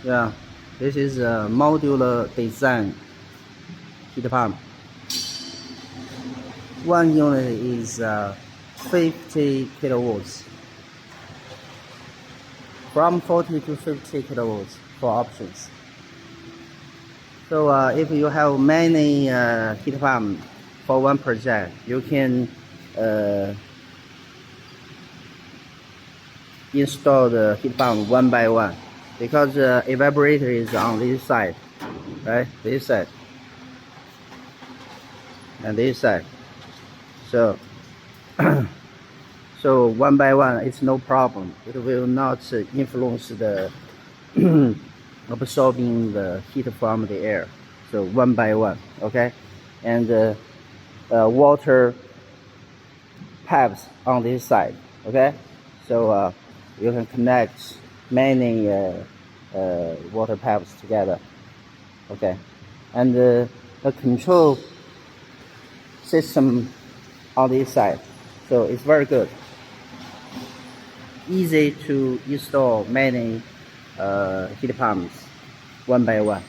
Yeah, this is a modular design heat pump. One unit is 50 kilowatts, from 40 to 50 kilowatts for options. So if you have many heat pumps for one project, you can install the heat pump one by one, because the evaporator is on this side, right? This side and this side. So so one by one, it's no problem. It will not influence the absorbing the heat from the air. So one by one, okay? And water pipes on this side, okay? So you can connect many water pipes together, okay? And the control system on this side, so it's very good. Easy to install many heat pumps one by one.